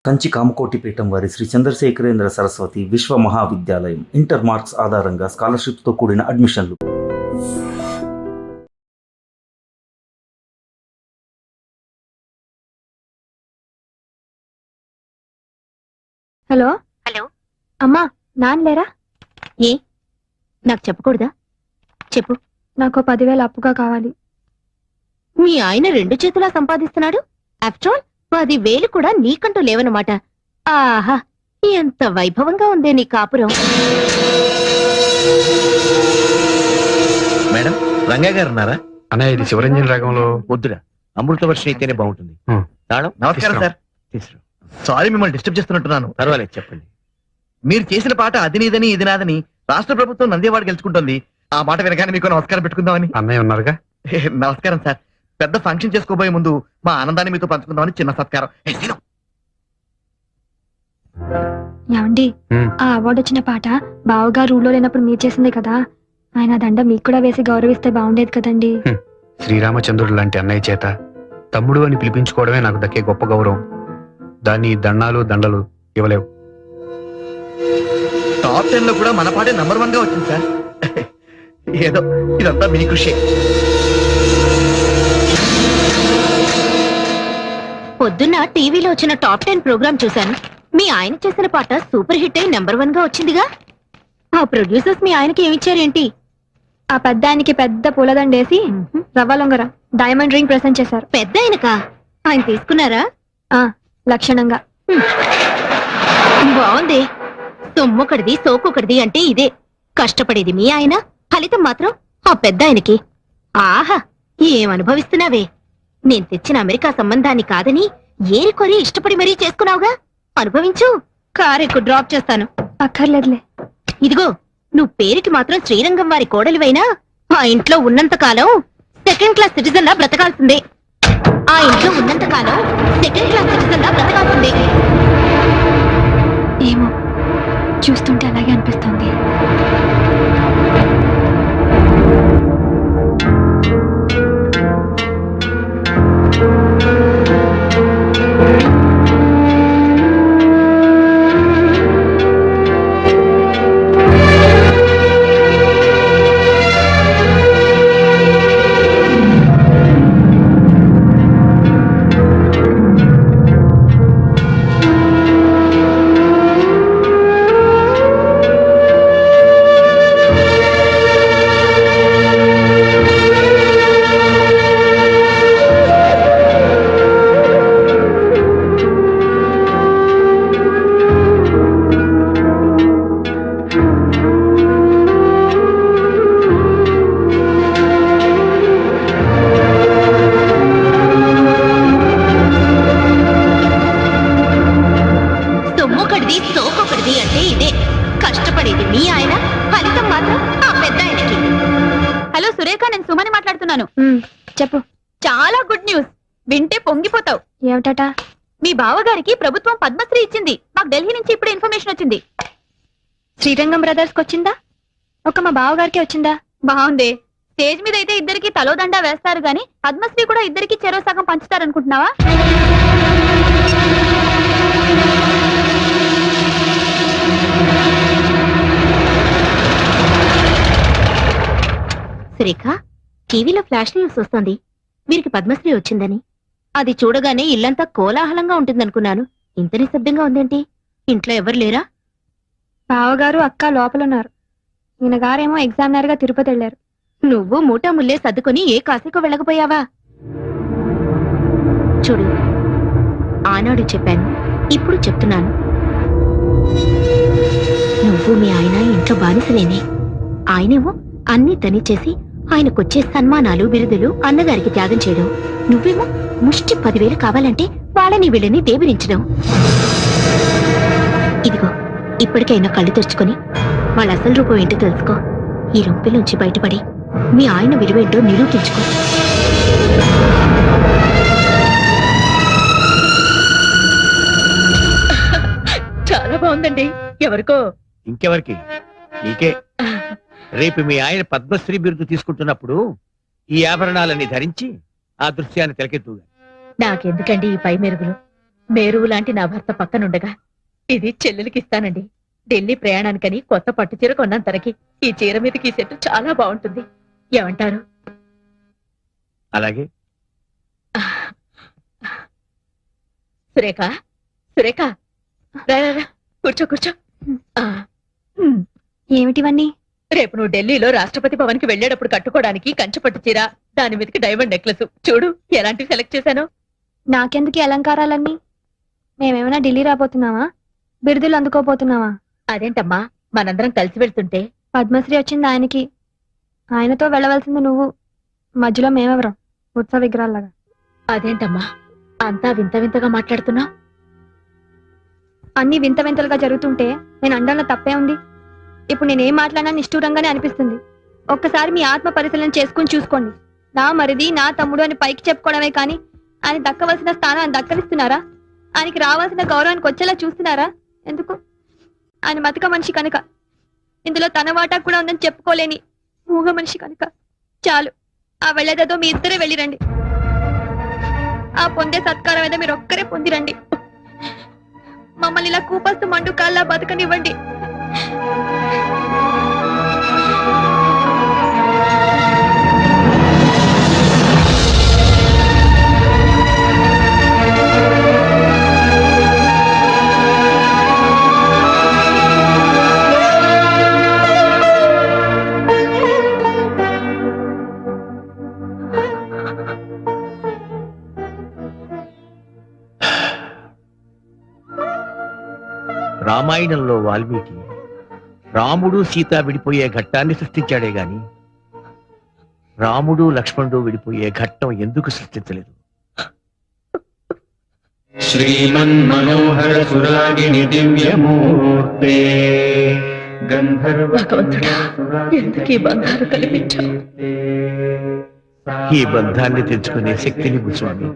కంచి కామకోటి పీఠం వారి శ్రీ చంద్రశేఖరేంద్ర సరస్వతి విశ్వ మహావిద్యాలయం ఇంటర్ మార్క్స్ ఆధారంగా స్కాలర్షిప్తో కూడిన అడ్మిషన్లు. హలో హలో అమ్మా, నాన్న లేరా? ఏ నాకు చెప్పకూడదా? చెప్పు. నాకు 10,000 అప్పుగా కావాలి. మీ ఆయన రెండు చేతులా సంపాదిస్తున్నాడు. ఆఫ్టర్ ఆల్ 10,000 కూడా నీకంటూ లేవనమాట. ఆహా, ఎంత వైభవంగా ఉందే నీ కాపురం. మేడం, రంగా గారు ఉన్నారా? అన్నయ్య, ఇది శివరంజన్ రాగంలో వద్దురా, అమృత వర్షం అయితేనే బాగుంటుంది. తాళం. నమస్కారం సార్. తీసుకురా. సారీ, మిమ్మల్ని డిస్టర్బ్ చేస్తున్నట్టున్నాను. పర్వాలేదు, చెప్పండి. మీరు చేసిన పాట అది నీదని ఇది నాదని రాష్ట్ర ప్రభుత్వం నందేవాడ గెలుచుకుంటుంది. ఆ మాట వినగానే మీకు నమస్కారం పెట్టుకుందామని. అన్నయ్య ఉన్నారుగా? నమస్కారం సార్. పెద్ద ఫంక్షన్ చేసుకోబోయే ముందు మా ఆనందాన్ని మీతో పంచుకుందామని చిన్న సత్కారం. ఏమండి, ఆ అవార్డు వచ్చిన పాట బావగారు ఊళ్ళో లేనప్పుడు మీరు చేసిందే కదా. ఆయన దండ మీకు కూడా వేసి గౌరవిస్తే బాగుండేది కదండి. శ్రీరామచంద్రుడు లాంటి అన్నయ్య చేత తమ్ముడు అని పిలిపించుకోవడమే నాకు దక్కే గొప్ప గౌరవం. దాన్ని దండాలు దండలు ఇవ్వలేవు. టాప్ 10 లో కూడా మన పాటే నంబర్ 1 గా వచ్చింది సార్. ఏదో ఇదంతా మీ కృషి. పొద్దున్న టీవీలో వచ్చిన టాప్ 10 ప్రోగ్రామ్ చూశాను. మీ ఆయన చేసిన పాట సూపర్ హిట్ అయి నెంబర్ 1 గా వచ్చిందిగా. ఆ ప్రొడ్యూసర్స్ మీ ఆయనకి ఏమిచ్చారేంటి? ఆ పెద్ద ఆయనకి పెద్ద పూలదండేసి రవ్వ లొంగర డైమండ్ రింగ్ ప్రెసెంట్ చేశారు. పెద్ద ఆయనకా? ఆయన తీసుకున్నారా? ఆ లక్షణంగా. బాగుంది. సొమ్మొకటిది సోకొకటిది అంటే ఇదే. కష్టపడేది మీ ఆయన, ఫలితం మాత్రం ఆ పెద్ద ఆయనకి. ఆహా, ఏమనుభవిస్తున్నావే. నేను తెచ్చిన అమెరికా సంబంధాన్ని కాదని ఏరికొరి ఇష్టపడి మరీ చేసుకున్నావుగా. అనుభవించు. కారెక్కు డ్రాప్ చేస్తాను. అక్కర్లేదులే. ఇదిగో, నువ్వు పేరుకి మాత్రం శ్రీరంగం వారి కోడలివైనా ఆ ఇంట్లో ఉన్నంత కాలం సెకండ్ క్లాస్ సిటిజన్ లా బ్రతకాల్సిందే. ఆ ఇంట్లో ఉన్నంత కాలం సెకండ్ క్లాస్ సిటిజన్ లా బ్రతకాల్సిందే. ఏమో, చూస్తుంటే అలాగే అనిపిస్తుంది. సొమ్మొకటిది సోకొకటిది అంటే ఇదే. కష్టపడేది మీ ఆయన, ఫలితం మాత్రం ఆ పెద్ద ఆయనకి. హలో సురేఖ, నేను సుమని మాట్లాడుతున్నాను. చెప్పు. చాలా గుడ్ న్యూస్. వింటే పొంగిపోతావు. ఏమిటట? మీ బావగారికి ప్రభుత్వం పద్మశ్రీ ఇచ్చింది. మాకు ఢిల్లీ నుంచి ఇప్పుడే ఇన్ఫర్మేషన్ వచ్చింది. శ్రీరంగం బ్రదర్స్ కి వచ్చిందా? ఒక మా బావగారికి వచ్చిందా? బాగుంది. స్టేజ్ మీద అయితే ఇద్దరికి తలోదండా వేస్తారు గాని పద్మశ్రీ కూడా ఇద్దరికి చెరో సగం పంచుతారనుకుంటున్నావా? సురేఖ, టీవీలో ఫ్లాష్ న్యూస్ వస్తుంది వీరికి పద్మశ్రీ వచ్చిందని. అది చూడగానే ఇల్లంతా కోలాహలంగా ఉంటుందనుకున్నాను. ఇంత నిశ్శబ్దంగా ఉందేంటి? ఇంట్లో ఎవరు లేరా? బావగారు అక్క లోపలున్నారు. ఈయన గారేమో ఎగ్జామినర్ గా తిరుపతి వెళ్లారు. నువ్వు మూటా ముల్లే సర్దుకొని ఏ కాశీకో వెళ్ళకపోయావా? చూడు, ఆనాడు చెప్పాను, ఇప్పుడు చెప్తున్నాను. నువ్వు మీ ఆయన ఇంట్లో బానిసలేనే. ఆయనేమో అన్నీ తనిచేసి ఆయనకొచ్చే సన్మానాలు బిరుదులు అన్నగారికి త్యాగం చేయడం. నువ్వేమో ముష్టి 10,000 కావాలంటే వాళ్ళని వీళ్ళని దేబిరించడం. ఇదిగో, ఇప్పటికైనా కళ్ళు తెరుచుకొని వాళ్ళ అసలు రూపం ఏంటో తెలుసుకో. ఈ రొంపిలోంచి బయటపడి మీ ఆయన విలువేంటో నిరూపించుకో. చాలా బాగుందండి. ఎవరికో? ఇంకెవరికి? నీకే. రేపు మీ ఆయన పద్మశ్రీ బిరుదు తీసుకుంటున్నప్పుడు ఈ ఆభరణాలన్నీ ధరించి ఆ దృశ్యాన్ని తెలకెత్తుగా. నాకెందుకండి ఈ పై మెరుగులు? మేరువు లాంటి నా భర్త పక్కనుండగా ఇది చెల్లెలికి ఇస్తానండి. ఢిల్లీ ప్రయాణానికని కొత్త పట్టు చీర కొన్నాను తనకి. ఈ చీర మీదకి ఈ సెట్ చాలా బాగుంటుంది. ఏమంటారు? అలాగే. సురేఖ, సురేఖ, రా రా రా, కూర్చో కూర్చో. ఆ, ఏమిటివన్నీ? రేపు నువ్వు ఢిల్లీలో రాష్ట్రపతి భవన్ కి వెళ్ళేటప్పుడు కట్టుకోవడానికి కంచిపట్టు చీర, దాని మీదకి డైమండ్ నెక్లెస్. చూడు ఎలాంటివి సెలెక్ట్ చేశాను. నాకెందుకు ఈ అలంకారాలన్నీ? మేమేమైనా ఢిల్లీ రాబోతున్నావా? బిరుదులు అందుకోబోతున్నావా? అదేంటమ్మా, మనందరం కలిసి వెళ్తుంటే. పద్మశ్రీ వచ్చింది ఆయనకి, ఆయనతో వెళ్ళవలసింది నువ్వు. మధ్యలో మేమెవరం? ఉత్సవ విగ్రహాల్లాగా. అదేంటమ్మా అంతా వింత వింతగా మాట్లాడుతున్నావు? అన్ని వింత వింతలుగా జరుగుతుంటే నేను అండంలో తప్పే ఉంది. ఇప్పుడు నేనేం మాట్లాడినా నిష్ఠూరంగానే అనిపిస్తుంది. ఒక్కసారి మీ ఆత్మ పరిశీలన చేసుకుని చూసుకోండి. నా మరిది, నా తమ్ముడు అని పైకి చెప్పుకోవడమే కానీ ఆయన దక్కవలసిన స్థానాన్ని దక్కరిస్తున్నారా? ఆయనకి రావాల్సిన గౌరవానికి వచ్చేలా చూస్తున్నారా? ఎందుకు? ఆయన మతక మనిషి కనుక. ఇందులో తన వాటా కూడా ఉందని చెప్పుకోలేని మూగ మనిషి కనుక. చాలు, ఆ వెళ్ళేదేదో మీ ఇద్దరే వెళ్ళిరండి. ఆ పొందే సత్కారం ఏదో మీరు ఒక్కరే పొందిరండి. మమ్మల్ని ఇలా కూపస్తు మండు కాల్లా బతకనివ్వండి. రామాయణంలో వాల్మీకి రాముడు సీత విడిపోయే ఘట్టాన్ని సృష్టించాడే గాని రాముడు లక్ష్మణుడు విడిపోయే ఘట్టం ఎందుకు సృష్టించలేదు? శ్రీమన్మనోహర సురాగిణి దివ్యమూర్తే భగవంతుడా, ఎందుకు ఈ బంధాలు కల్పించావు? ఈ బంధాన్ని తెచ్చుకునే శక్తిని స్వామి.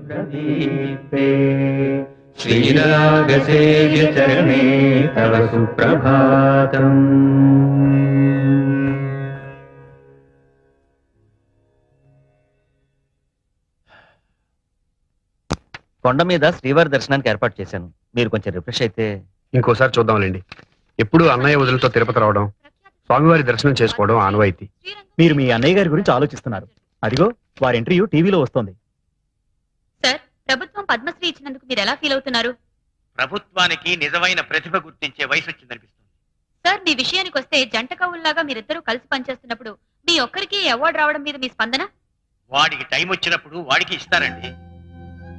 శ్రీరాగసేవ్య చరణే తవ సుప్రభాతం. కొండ మీద శ్రీవారి దర్శనానికి ఏర్పాటు చేశాను. మీరు కొంచెం రిఫ్రెష్ అయితే. ఇంకోసారి చూద్దాంలేండి. ఎప్పుడు అన్నయ్య వదులతో తిరుపతి రావడం, స్వామివారి దర్శనం చేసుకోవడం ఆనవాయితీ. మీరు మీ అన్నయ్య గారి గురించి ఆలోచిస్తున్నారు. అదిగో వారి ఇంటర్వ్యూ టీవీలో వస్తోంది. సార్, ప్రభుత్వం పద్మశ్రీ ఇచ్చినందుకు మీరు ఎలా ఫీల్ అవుతున్నారు? ప్రభుత్వానికి నిజమైన ప్రతిభ గుర్తించే వయసు వచ్చిందనిపిస్తుంది. సార్, మీ విషయానికి వస్తే జంట కవుల్లాగా మీరిద్దరూ కలిసి పనిచేస్తున్నప్పుడు మీ ఒక్కరికి అవార్డు రావడం మీద మీ స్పందన? వాడికి టైం వచ్చినప్పుడు వాడికి ఇస్తారండి.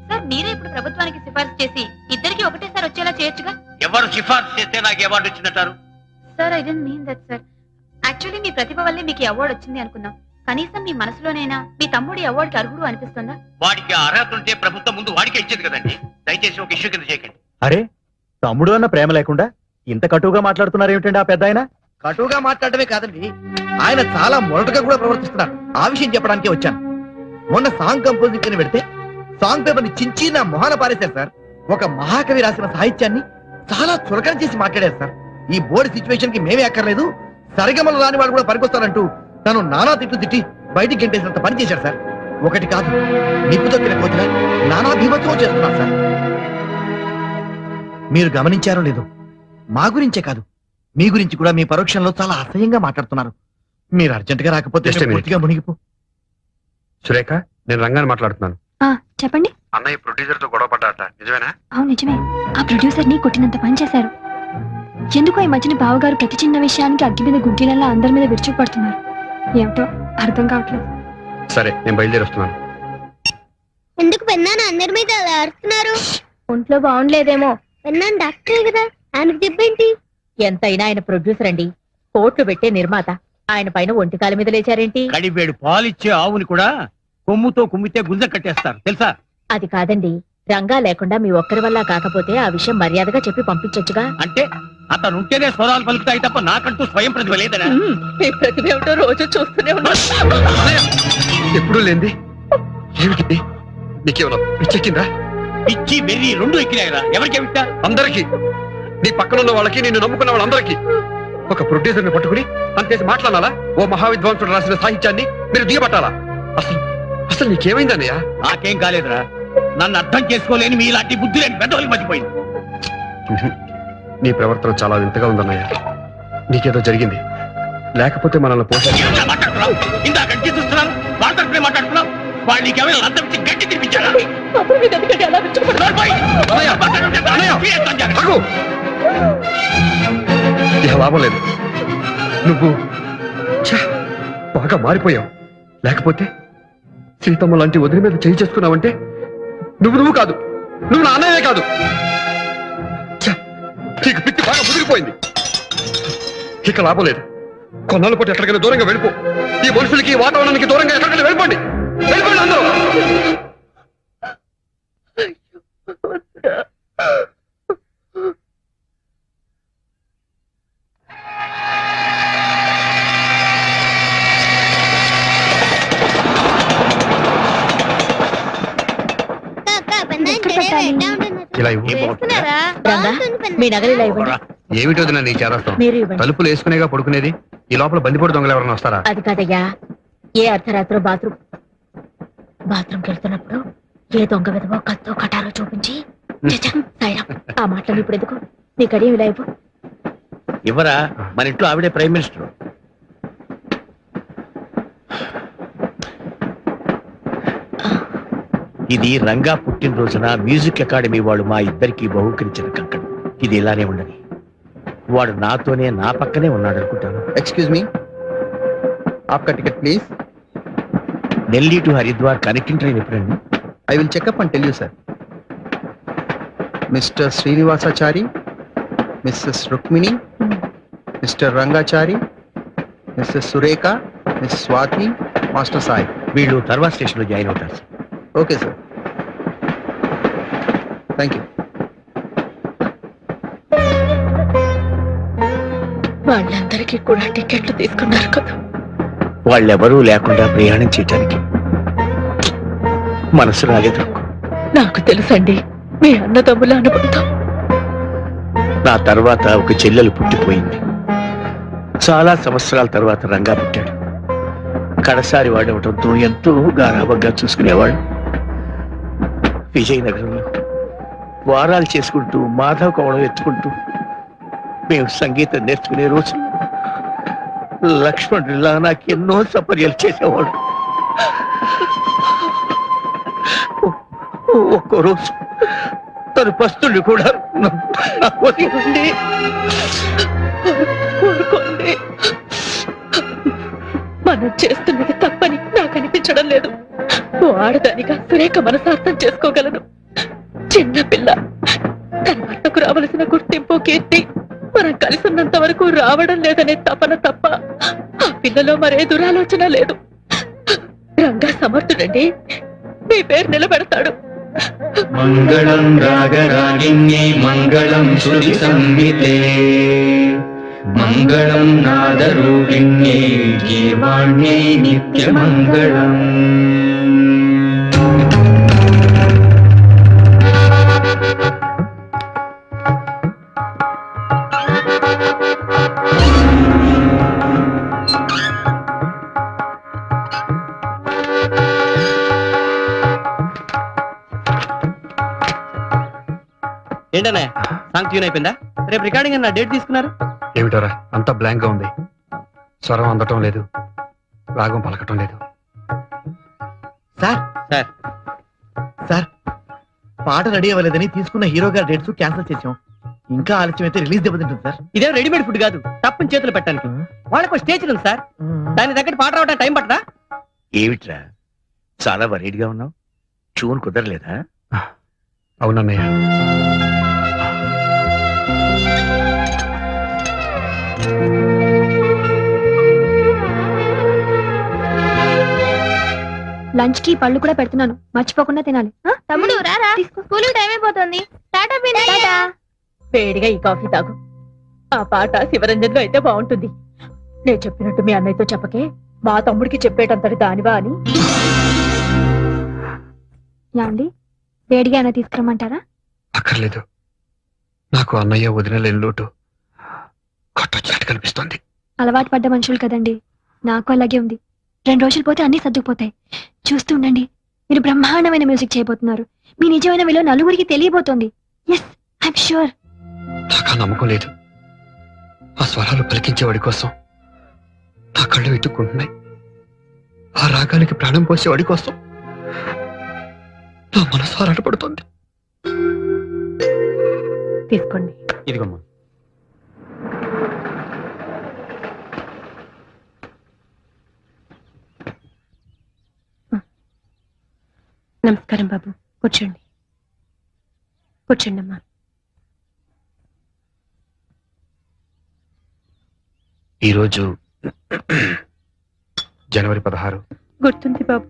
సార్, మీరే ఇప్పుడు ప్రభుత్వానికి సిఫార్సు చేసి ఇద్దరికి ఒకటేసారి వచ్చేలా చేయొచ్చుగా. ఎవరు సిఫార్సు చేస్తే నాకు అవార్డు వచ్చిందంటారు? Sir, I don't mean that sir. Actually మీ ప్రతిభ వల్లే మీకు అవార్డు వచ్చింది అనుకున్నాం. కనీసం మీ మనసులోనైనా మీ తమ్ముడి అవార్డుకి అర్హుడు అనిపిస్తుందా? వాడికి అర్హత ఉంటే ప్రభుత్వం ముందు వాడికే ఇచ్చేది కదండి. దయచేసి ఒక ఇష్యూ కింద చేయకండి. అరే, తమ్ముడు అన్న ప్రేమ లేకుండా ఇంత కటువుగా మాట్లాడుతున్నారు ఏమిటండి ఆ పెద్ద ఆయన? కటువుగా మాట్లాడటమే కాదండి, ఆయన చాలా మొరటుగా కూడా ప్రవర్తిస్తున్నారు. ఆ విషయం చెప్పడానికే వచ్చాను. మొన్న సాంగ్ కంపోజింగ్ అని పెడితే సాంగ్ పేపర్ ని చించి నా మొహాన పారేశారు సార్. ఒక మహాకవి రాసిన సాహిత్యాన్ని చాలా చులకన చేసి మాట్లాడారు సార్. ఈ బోర్డు సిచ్యువేషన్ కి మేమే అక్కర్లేదు, సరిగమలు రాని వాళ్ళు కూడా పనికొస్తారంటూ తను నానా తిట్లు తిట్టి బయటికి గెంటేసినంత పని చేశారు సార్. ఒకటి కాదు, నిప్పు తొక్కిన కోతిలా నానా భీమత్వం చేస్తున్నారు సార్. మీరు గమనించారో లేదో, మా గురించే కాదు మీ గురించి కూడా మీ పరోక్షంలో చాలా అసహ్యంగా మాట్లాడుతున్నారు. మీరు అర్జెంట్ గా రాకపోతే Just a minute. పూర్తిగా మునిగిపో. సురేఖ, నేను రంగాన్ని మాట్లాడుతున్నాను. చెప్పండి. అన్నయ్య ప్రొడ్యూసర్ తో గొడవ పడ్డాట, నిజమేనా? అవును, నిజమే. ఆ ప్రొడ్యూసర్ ని కొట్టినంత పని చేశారు. ఎందుకో ఈ మధ్యన బావగారు ప్రతి చిన్న విషయానికి అగ్గి మీద గుగ్గిలలా అందరి మీద విరుచుకుపడుతున్నారు. ఏమిటో అర్థం కావట్లేదు. సరే, నేను బయలుదేరి వస్తున్నాను. ఎందుకు పెన్నాను అందరి మీద అలా అరుస్తున్నారు? ఒంట్లో బాగుండలేదేమో. పెన్నాను డాక్టరే కదా, ఆయనకు చెప్పేంటి? ఎంతైనా ఆయన ప్రొడ్యూసర్ అండి, కోట్లు పెట్టే నిర్మాత. ఆయన పైన ఒంటికాల మీద లేచారేంటి? కడివేడు పాలిచ్చే ఆవుని కూడా కొమ్ముతో కుమ్మితే గుంజ కట్టేస్తారు తెలుసా? అది కాదండి, రంగా లేకుండా మీ ఒక్కరి వల్ల కాకపోతే ఆ విషయం మర్యాదగా చెప్పి పంపించొచ్చుగా. అంటే అతను ఉంటేనే స్వరాలు పలుకుతాయి తప్ప నాకంటూ స్వయం ప్రతిభ లేదనా? మీ ప్రతిభ ఏమిటో రోజు చూస్తూనే ఉన్నా. ఎప్పుడూ లేంది ఏమిటి? నీకేమన్నా పిచ్చెక్కిందా? పిచ్చి వెర్రి రెండు ఎక్కినాయిరా. ఎవరికి విట్టా? అందరికి, నీ పక్కన ఉన్న వాళ్ళకి, నిన్ను నమ్ముకున్న వాళ్ళందరికీ. ఒక ప్రొడ్యూసర్ ని పట్టుకుని అంతేసి మాట్లాడాలా? ఓ మహావిద్వాంసుడు రాసిన సాహిత్యాన్ని మీరు దిగబట్టాలా? అసలు అసలు నీకేమైందన్నయ్య? నాకేం కాలేదురా. నన్ను అర్థం చేసుకోలేని మీ ఇలాంటి బుద్ధి లేని పెద్దవాళ్ళకి మర్చిపోయింది. నీ ప్రవర్తన చాలా వింతగా ఉందన్నయ్య. నీకేదో జరిగింది, లేకపోతే మనల్ని పోషించ. ఏమిటా మాట్లాడుతున్నావు? ఇందాక గట్టి చూస్తున్నాను, వాళ్ళ తరపునే మాట్లాడుతున్నావు. వాళ్ళు నీకేమైనా లంచం ఇచ్చి గట్టి తినిపించారా? ఆగు! ఇక లాభం లేదు. నువ్వు ఛ, బాగా మారిపోయావు. లేకపోతే సీతమ్మ లాంటి వదిలి మీద చేయి చేసుకున్నావంటే నువ్వు కాదు, నువ్వు నా అన్నయ్యే కాదు. ఛ, నీకు పిచ్చి బాగా ముదిరిపోయింది. ఇక లాభం లేదు. కొన్నాళ్ళు పాటు ఎక్కడికైనా దూరంగా వెళ్ళిపో. ఈ మనుషులకి ఈ వాతావరణానికి దూరంగా ఎక్కడికైనా వెళ్ళిపోండి. వెళ్ళిపోండి అందరూ. ఇలా ఇవ్వు. రంగా, మీ నగలు ఇలా ఇవ్వండి. ఏమిటో నీ చేరస్తాం. మీరు ఇవ్వండి. తలుపులు వేసుకునేగా పడుకునేది. ఈ లోపల బందిపోటు దొంగలు ఎవరైనా వస్తారా? అది కాదయ్యా, ఏ అర్ధరాత్రో బాత్రూమ్కి వెళ్తున్నప్పుడు ఏ దొంగ విధవో కత్తో కటారో చూపించి చచ్చ, సాయిరాం, ఆ మాటలు ఇప్పుడు ఎందుకు? నీ కడియం ఇలా ఇవ్వు. ఇవ్వరా? మన ఇంట్లో ఆవిడే ప్రైమ్ మినిస్టర్. ఇది రంగా పుట్టినరోజున మ్యూజిక్ అకాడమీ వాళ్ళు మా ఇద్దరికి బహుకరించిన కంకణం. ఇది ఇలానే ఉండని. వాడు నాతోనే నా పక్కనే ఉన్నాడు అనుకుంటాను. ఎక్స్క్యూజ్ మీ, ఆప్కా ticket please. Delhi to Haridwar connecting train ఎప్పుడండి? I will check up and tell you, sir. Mr. Srinivasachari, Mrs. Rukmini, Mr. Rangachari, Mrs. Sureka, Miss Swati, Master Sai. వీళ్ళు తర్వాత స్టేషన్ లో జాయిన్ అవుతారు. Okay, sir. Thank you. వాళ్ళందరికీ కూడా టికెట్లు తీసుకున్నారు కదా. వాళ్ళెవరూ లేకుండా ప్రయాణం చేయటానికి మనసు రాలేదు. నాకు తెలుసండి మీ అన్నదమ్ముల అనుబంధం. నా తర్వాత ఒక చెల్లెలు పుట్టిపోయింది. చాలా సంవత్సరాల తర్వాత రంగా పుట్టాడు. కడసారి వాడవటంతో ఎంతో గారాబంగా చూసుకునేవాడు. విజయనగరంలో వారాలు చేసుకుంటూ మాధవ కోవడం ఎత్తుకుంటూ మేము సంగీతం నేర్చుకునే రోజు లక్ష్మణుడిలా నాకు ఎన్నో సపర్యలు చేసేవాడు. ఒక్కో రోజు తను పస్తులు కూడా మనం చేస్తున్నది తప్పని నాకు అనిపించడం లేదు. ఓ ఆడదానిగా సురేఖ మనసార్థం చేసుకోగలను. చిన్న పిల్ల, తన భర్తకు రావలసిన గుర్తింపు కీర్తి మనం కలిసి ఉన్నంత వరకు రావడం లేదనే తపన తప్ప ఆ పిల్లలో మరే దురాలోచన లేదు. రంగా సమర్థుడండి, మీ పేరు నిలబెడతాడు. మంగళం రాగరాగిణ్యే మంగళం శృతి సంహితే మంగళం నాదరూపిణ్యే గీర్వాణ్యై నిత్యమంగళం. ఏంటనే సాంగ్ ట్యూన్ అయిపోయిందా? రేపు రికార్డింగ్ అన్న డేట్ తీసుకున్నారు? ఏమిటోరా అంతా బ్లాంక్ గా ఉంది. స్వరం అందటం లేదు, రాగం పలకటం లేదు. సార్ సార్ సార్ పాట రెడీ అవ్వలేదని తీసుకున్న హీరో గారి డేట్స్ క్యాన్సిల్ చేసాం. ఇంకా ఆలస్యం అయితే రిలీజ్ దెబ్బతింటుంది సార్. ఇదేం రెడీమేడ్ ఫుడ్ కాదు, తప్పని చేతులు పెట్టడానికి. వాళ్ళకు స్టేజ్ ఉంది సార్, దాని దగ్గర పాట రావడానికి టైం పట్టరా? ఏమిట్రా చాలా వరీడ్ గా ఉన్నావు? ట్యూన్ కుదరలేదా? అవునన్నయ్య. లంచ్ కి పళ్ళు కూడా పెడుతున్నాను, మర్చిపోకుండా తినాలి. తమ్ముడు రారా, స్కూల్ టైం అయిపోతుంది. టాటా పిన్ని. వేడిగా ఈ కాఫీ తాగు. ఆ పాట శివరంజన్లో అయితే బాగుంటుంది. నేను చెప్పినట్టు మీ అన్నయ్యతో చెప్పకే, మా తమ్ముడికి చెప్పేటంతటి దానివా అని. యాండి వేడిగా అయినా తీసుకురమ్మంటారా? అక్కర్లేదు, నాకు అన్నయ్య వదిన లేని లోటు కొట్టొచ్చినట్టు కనిపిస్తోంది. అలవాటు పడ్డ మనుషులు కదండి, నాకు అలాగే ఉంది. 2 రోజులు పోతే అన్ని సర్దుకుపోతాయి. చూస్తూ ఉండండి, మీరు బ్రహ్మాండమైన మ్యూజిక్ చేయబోతున్నారు. మీ నిజమైన విలువ నలుగురికి తెలియబోతోంది. Yes, I'm sure. నాకు ఆ నమ్మకం లేదు. ఆ స్వరాలు పలికించేవాడి కోసం నా కళ్ళు వెతుక్కుంటున్నాయి. ఆ రాగానికి ప్రాణం పోసేవాడి కోసం నా మనసు ఆరాటపడుతోంది. తీసుకోండి. ఇదిగమ్మా. నమస్కారం బాబు, కూర్చోండి. కూర్చోండి అమ్మా. ఈరోజు జనవరి 16. గుర్తుంది బాబు.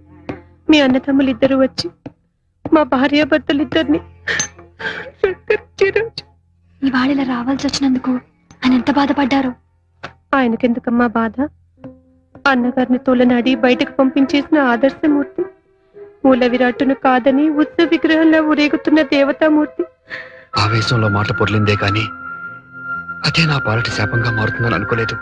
మీ అన్నదమ్ములు ఇద్దరు వచ్చి మా భార్యాభర్తలిద్దరిని ఇవాళ ఇలా రావాల్సి వచ్చినందుకు ఆయన ఎంత బాధపడ్డారు. ఆయనకెందుకమ్మా బాధ? అన్నగారిని తోలనాడి బయటకు పంపించేసిన ఆదర్శమూర్తి, మూల విరాట్టును కాదని ఉత్సవ విగ్రహంలో ఊరేగుతున్న దేవతామూర్తి. ఆవేశంలో మాట పొర్లిందే కానీ అదే నా పాలటి శాపంగా మారుతుందని అనుకోలేదు.